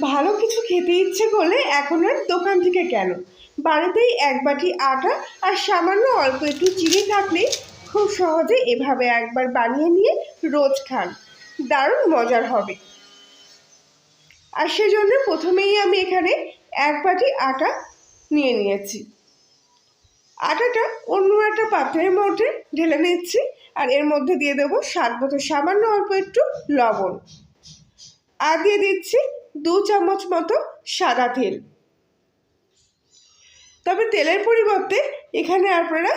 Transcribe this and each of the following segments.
ভালো কিছু খেতে ইচ্ছে করলে এখন আর দোকান থেকে কেন, বাড়িতেই এক বাটি আটা আর সামান্য অল্প একটু চিনি থাকলেই খুব সহজে এভাবে একবার বানিয়ে নিয়ে রোজ খান, দারুণ মজার হবে। আর সেজন্য প্রথমেই আমি এখানে এক বাটি আটা নিয়ে নিয়েছি। আটাটা অন্য একটা পাত্রের মধ্যে ঢেলে নিচ্ছি, আর এর মধ্যে দিয়ে দেবো স্বাদ মতো সামান্য অল্প একটু লবণ, আর দিয়ে দিচ্ছি 2 চামচ মতো সাদা তেল। তবে তেলের পরিবর্তে এখানে আপনারা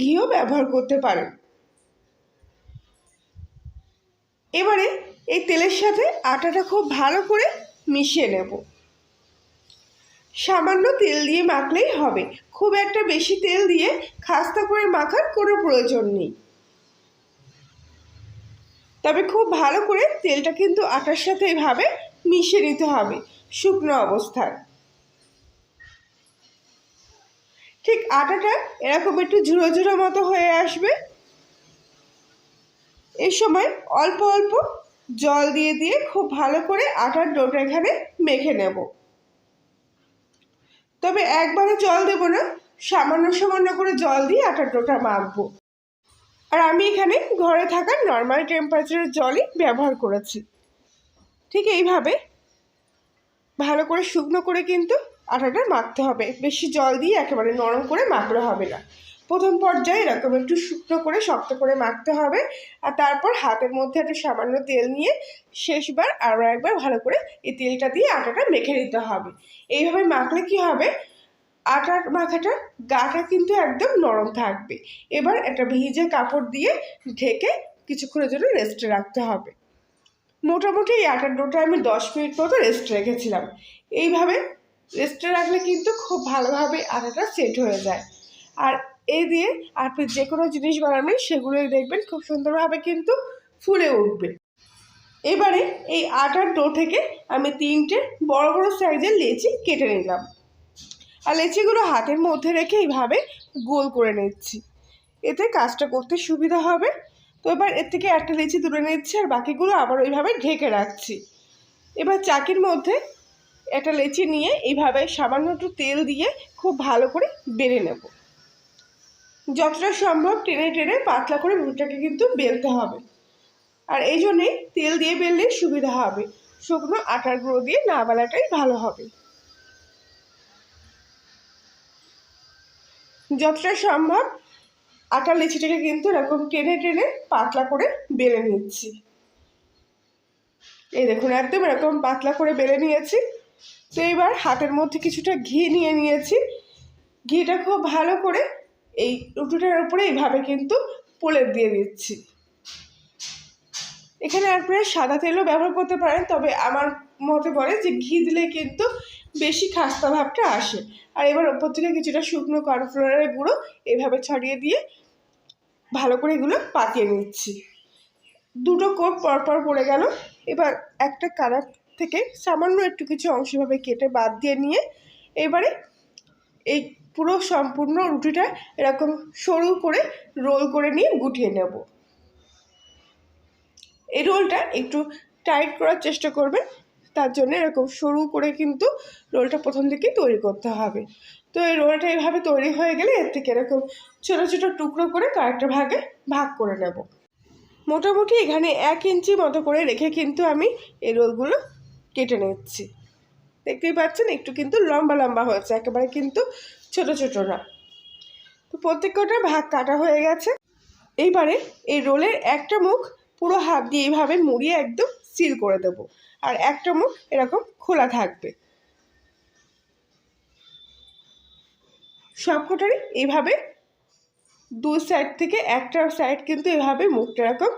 ঘিও ব্যবহার করতে পারেন। এবারে এই তেলের সাথে আটাটা খুব ভালো করে মিশিয়ে নেব। সামান্য তেল দিয়ে মাখলেই হবে, খুব একটা বেশি তেল দিয়ে খাস্তা করে মাখার কোনো প্রয়োজন নেই। তবে খুব ভালো করে তেলটা কিন্তু আটার সাথে এভাবে মিশিয়ে নিতে হবে শুকনো অবস্থায়। ঠিক আটাটা এরকম একটু ঝুড়ো ঝুড়ো মতো হয়ে আসবে। এই সময় অল্প অল্প জল দিয়ে দিয়ে খুব ভালো করে আটার ডোটা এখানে মেখে নেব। তবে একবারে জল দেব না, সামান্য সামান্য করে জল দিয়ে আটার ডোটা মাখবো। আর আমি এখানে ঘরে থাকা নর্মাল টেম্পারেচারের জলই ব্যবহার করেছি। ঠিক এইভাবে ভালো করে শুকনো করে কিন্তু আটাটা মাখতে হবে, বেশি জল দিয়ে একেবারে নরম করে মাখলে হবে না। প্রথম পর্যায়ে এরকম একটু শুকনো করে শক্ত করে মাখতে হবে, আর তারপর হাতের মধ্যে একটু সামান্য তেল নিয়ে শেষবার আরও একবার ভালো করে এই তেলটা দিয়ে আটাটা মেখে নিতে হবে। এইভাবে মাখলে কি হবে, আটার মাখাটা গাটা কিন্তু একদম নরম থাকবে। এবার একটা ভিজে কাপড় দিয়ে ঢেকে কিছুক্ষণের জন্য রেস্টে রাখতে হবে। মোটামুটি এই আটার ডোটা আমি 10 মিনিট মতো রেস্ট রেখেছিলাম। এইভাবে রেস্টে রাখলে কিন্তু খুব ভালোভাবে আটাটা সেট হয়ে যায়। আর এই দিয়ে আপনি যে কোনো জিনিস বানাবেন সেগুলোই দেখবেন খুব সুন্দরভাবে কিন্তু ফুলে উঠবে। এবারে এই আটার ডো থেকে আমি 3টে বড় বড় সাইজের লেচি কেটে নিলাম, আর লেচিগুলো হাতের মধ্যে রেখে এইভাবে গোল করে নিচ্ছি, এতে কাজটা করতে সুবিধা হবে। তো এবার এর থেকে একটা লেচি তুলে নিচ্ছি, আর বাকিগুলো আবার ওইভাবে ঢেকে রাখছি। এবার চাকির মধ্যে একটা লেচি নিয়ে এইভাবে সামান্য একটু তেল দিয়ে খুব ভালো করে বেলে নেব। যতটা সম্ভব টেনে টেনে পাতলা করে রুটিটাকে কিন্তু বেলতে হবে, আর এই জন্যেই তেল দিয়ে বেললে সুবিধা হবে, শুকনো আটার গুঁড়ো দিয়ে না বেলাটাই ভালো হবে। যতটা সম্ভব আটার লেচিটাকে কিন্তু এরকম টেনে টেনে পাতলা করে বেলে নিচ্ছি। এই দেখুন একদম এরকম পাতলা করে বেলে নিয়েছি। তো এবার হাতের মধ্যে কিছুটা ঘি নিয়ে নিয়েছি, ঘিটা খুব ভালো করে এই রুটিটার উপরে এইভাবে কিন্তু প্রলেপ দিয়ে দিচ্ছি। এখানে আপনারা সাদা তেলও ব্যবহার করতে পারেন, তবে আমার মতে বলে যে ঘি দিলে কিন্তু বেশি খাস্তা ভাবটা আসে। আর এবার ওপর থেকে কিছুটা শুকনো কর্নফ্লাওয়ারের গুঁড়ো এভাবে ছড়িয়ে দিয়ে ভালো করে এগুলো পাতিয়ে নিচ্ছি। 2টো কোট পরপর পড়ে গেল। এবার একটা কানার থেকে সামান্য একটু কিছু অংশভাবে কেটে বাদ দিয়ে নিয়ে এবারে এই পুরো সম্পূর্ণ রুটিটা এরকম সরু করে রোল করে নিয়ে গুটিয়ে নেব। এই রোলটা একটু টাইট করার চেষ্টা করবেন, তার জন্য এরকম সরু করে কিন্তু রোলটা প্রথম থেকেই তৈরি করতে হবে। তো এই রোলটা এইভাবে তৈরি হয়ে গেলে এর থেকে এরকম ছোটো ছোটো টুকরো করে কয়েকটা ভাগে ভাগ করে নেব। মোটামুটি এখানে 1 ইঞ্চি মতো করে রেখে কিন্তু আমি এই রোলগুলো কেটে নিচ্ছি। দেখতেই পাচ্ছেন একটু কিন্তু লম্বা লম্বা হয়েছে, একেবারে কিন্তু ছোট ছোট না। তো প্রত্যেকটা ভাগ কাটা হয়ে গেছে। এইবারে এই রোলের একটা মুখ পুরো হাত দিয়ে এইভাবে মুড়িয়ে একদম সিল করে দেব, আর একটা মুখ এরকম খোলা থাকবে। সবকটারই এইভাবে 2 সাইড থেকে একটা সাইড কিন্তু এভাবে মুখটা এরকম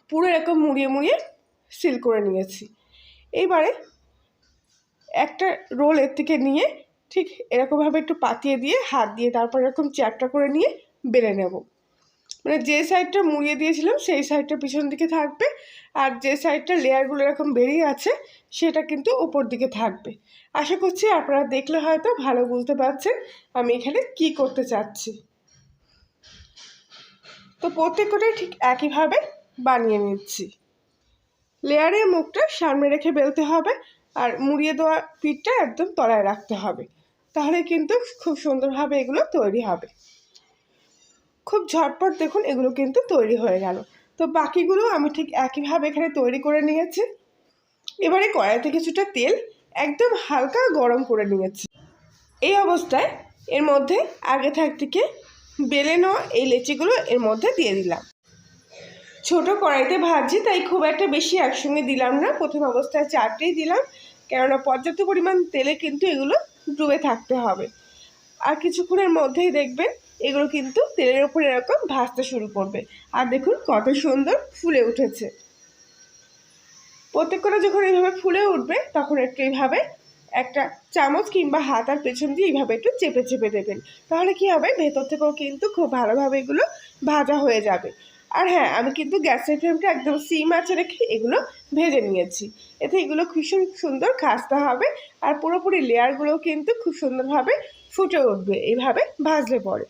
পুরো এরকম মুড়িয়ে মুড়িয়ে সিল করে নিয়েছি। এইবারে একটা রোল এর থেকে নিয়ে ঠিক এরকমভাবে একটু পাতিয়ে দিয়ে হাত দিয়ে তারপর এরকম চ্যাপটা করে নিয়ে বেলে নেব। মানে যে সাইডটা মুড়িয়ে দিয়েছিলাম সেই সাইডটা পিছন দিকে থাকবে, আর যে সাইডটা লেয়ারগুলো এরকম বেরিয়ে আছে সেটা কিন্তু উপর দিকে থাকবে। আশা করছি আপনারা দেখলে হয়তো ভালো বুঝতে পারছেন আমি এখানে কি করতে চাচ্ছি। তো প্রত্যেকটাই ঠিক একইভাবে বানিয়ে নিচ্ছি। লেয়ারের মুখটা সামনে রেখে বেলতে হবে, আর মুড়িয়ে দেওয়া পিঠটা একদম তলায় রাখতে হবে। তাহলে কিন্তু খুব সুন্দরভাবে এগুলো তৈরি হবে। খুব ঝটপট দেখুন এগুলো কিন্তু তৈরি হয়ে গেল। তো বাকিগুলো আমি ঠিক একইভাবে এখানে তৈরি করে নিয়েছি। এবারে কড়াইতে কিছুটা তেল একদম হালকা গরম করে নিয়েছি। এই অবস্থায় এর মধ্যে আগে থেকে বেলে নেওয়া এই লেচিগুলো এর মধ্যে দিয়ে দিলাম। ছোট কড়াইতে ভাজছি, তাই খুব একটা বেশি একসঙ্গে দিলাম না। প্রথম অবস্থায় 4টেই দিলাম, কেননা পর্যাপ্ত পরিমাণ তেলে কিন্তু এগুলো ডুবে থাকতে হবে। আর কিছুক্ষণের মধ্যেই দেখবেন এগুলো কিন্তু তেলের উপর এরকম ভাজতে শুরু করবে। আর দেখুন কত সুন্দর ফুলে উঠেছে। প্রত্যেকটা যখন এইভাবে ফুলে উঠবে তখন একটু এইভাবে একটা চামচ কিংবা হাতার পেছন দিয়ে এইভাবে একটু চেপে চেপে দেবেন। তাহলে কি হবে, ভেতর থেকেও কিন্তু খুব ভালোভাবে এগুলো ভাজা হয়ে যাবে। আর হ্যাঁ, আমি কিন্তু গ্যাসের ফ্লেমটা একদম সিম আঁচে রেখে এগুলো ভেজে নিয়েছি। এতে এগুলো ভীষণ সুন্দর খাস্তা হবে, আর পুরোপুরি লেয়ারগুলোও কিন্তু খুব সুন্দরভাবে ফুটে উঠবে এইভাবে ভাজলে পরে।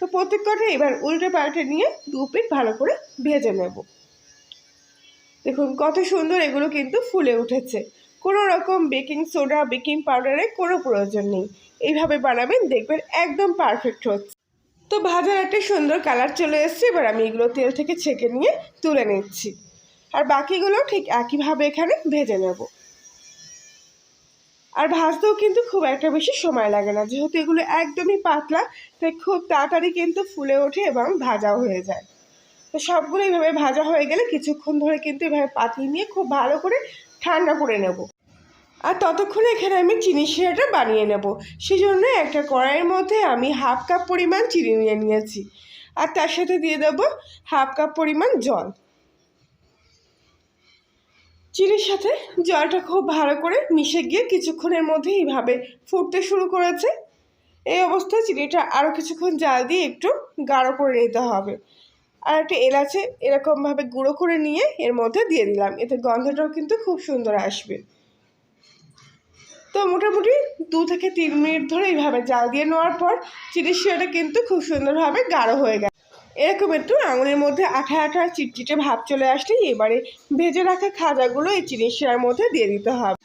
তো প্রত্যেকটা এবার উল্টে পাল্টে নিয়ে 2 পিঠ ভালো করে ভেজে নেব। দেখুন কত সুন্দর এগুলো কিন্তু ফুলে উঠেছে। কোনো রকম বেকিং সোডা, বেকিং পাউডারের কোনো প্রয়োজন নেই। এইভাবে বানাবেন, দেখবেন একদম পারফেক্ট হচ্ছে। তো ভাজার একটা সুন্দর কালার চলে এসছে। এবার আমি এগুলো তেল থেকে ছেঁকে নিয়ে তুলে নিচ্ছি, আর বাকিগুলো ঠিক একইভাবে এখানে ভেজে নেব। আর ভাজতেও কিন্তু খুব একটা বেশি সময় লাগে না, যেহেতু এগুলো একদমই পাতলা, তাই খুব তাড়াতাড়ি কিন্তু ফুলে ওঠে এবং ভাজাও হয়ে যায়। তো সবগুলো এইভাবে ভাজা হয়ে গেলে কিছুক্ষণ ধরে কিন্তু এভাবে পাতিয়ে নিয়ে খুব ভালো করে ঠান্ডা করে নেব। আর ততক্ষণে এখানে আমি চিনি শিরাটা বানিয়ে নেব। সেই জন্য একটা কড়াইয়ের মধ্যে আমি 1/2 কাপ পরিমাণ চিনি নিয়ে নিয়েছি, আর তার সাথে দিয়ে দেবো 1/2 কাপ পরিমাণ জল। চিনির সাথে জলটা খুব ভালো করে মিশে গিয়ে কিছুক্ষণের মধ্যে এইভাবে ফুটতে শুরু করেছে। এই অবস্থায় চিনিটা আরও কিছুক্ষণ জাল দিয়ে একটু গাঢ় করে নিতে হবে। আর একটা এলাচে এরকমভাবে গুঁড়ো করে নিয়ে এর মধ্যে দিয়ে দিলাম, এতে গন্ধটাও কিন্তু খুব সুন্দর আসবে। তো মোটামুটি 2 থেকে 3 মিনিট ধরে এইভাবে জাল দিয়ে নেওয়ার পর চিনির শিরাটা কিন্তু খুব সুন্দরভাবে গাঢ় হয়ে গেছে। এরকম একটু আঙুলের মধ্যে আঠা আঠা চিটচিটে ভাব চলে আসলেই এবারে ভেজে রাখা খাজাগুলো এই চিনির শিরার মধ্যে দিয়ে দিতে হবে।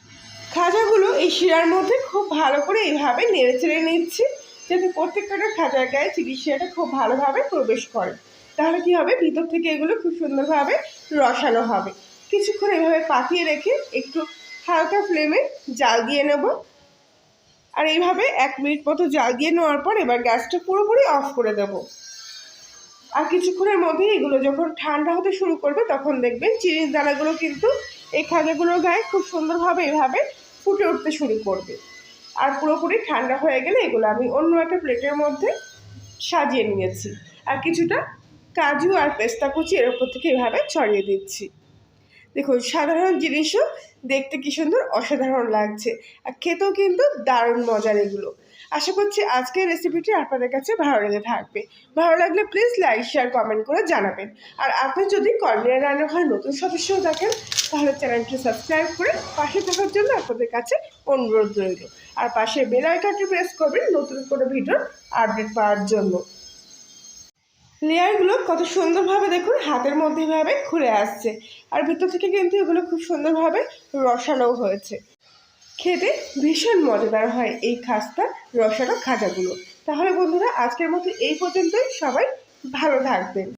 খাজাগুলো এই শিরার মধ্যে খুব ভালো করে এইভাবে নেড়ে চেড়ে নিচ্ছি, যাতে প্রত্যেকটা খাজার গায়ে চিনির শিরাটা খুব ভালোভাবে প্রবেশ করে। তাহলে কি হবে, ভিতর থেকে এগুলো খুব সুন্দরভাবে রসালো হবে। কিছুক্ষণ এভাবে পাতিয়ে রেখে একটু হালকা ফ্লেমে জাল দিয়ে নেব। আর এইভাবে 1 মিনিট মতো জাল দিয়ে নেওয়ার পর এবার গ্যাসটা পুরোপুরি অফ করে দেব। আর কিছুক্ষণের মধ্যে এগুলো যখন ঠান্ডা হতে শুরু করবে তখন দেখবেন চিনির দানাগুলো কিন্তু এই খাজাগুলোর গায়ে খুব সুন্দরভাবে এভাবে ফুটে উঠতে শুরু করবে। আর পুরোপুরি ঠান্ডা হয়ে গেলে এগুলো আমি অন্য একটা প্লেটের মধ্যে সাজিয়ে নিয়েছি, আর কিছুটা কাজু আর পেস্তা কুচি এর উপর থেকে এভাবে ছড়িয়ে দিচ্ছি। দেখুন সাধারণ জিনিসও দেখতে কি সুন্দর অসাধারণ লাগছে, আর খেতেও কিন্তু দারুণ মজার এগুলো। আশা করছি আজকের রেসিপিটি আপনাদের কাছে ভালো লেগে থাকবে। ভালো লাগলে প্লিজ লাইক, শেয়ার, কমেন্ট করে জানাবেন। আর আপনি যদি কর্নিয়া রান্নাঘর নতুন সদস্য দেখেন তাহলে চ্যানেলটি সাবস্ক্রাইব করে পাশে থাকার জন্য আপনাদের কাছে অনুরোধ রইল। আর পাশে বেল আইকনটি প্রেস করবেন নতুন কোনো ভিডিওর আপডেট পাওয়ার জন্য। লেয়ারগুলো কত সুন্দরভাবে দেখুন হাতের মধ্যে এভাবে খুলে আসছে, আর ভিতর থেকে কিন্তু এগুলো খুব সুন্দরভাবে রসালো হয়েছে। খেতে ভীষণ মজাদার হয় এই খাস্তা রসালো খাজাগুলো। তাহলে বন্ধুরা আজকের মতো এই পর্যন্তই, সবাই ভালো থাকবেন।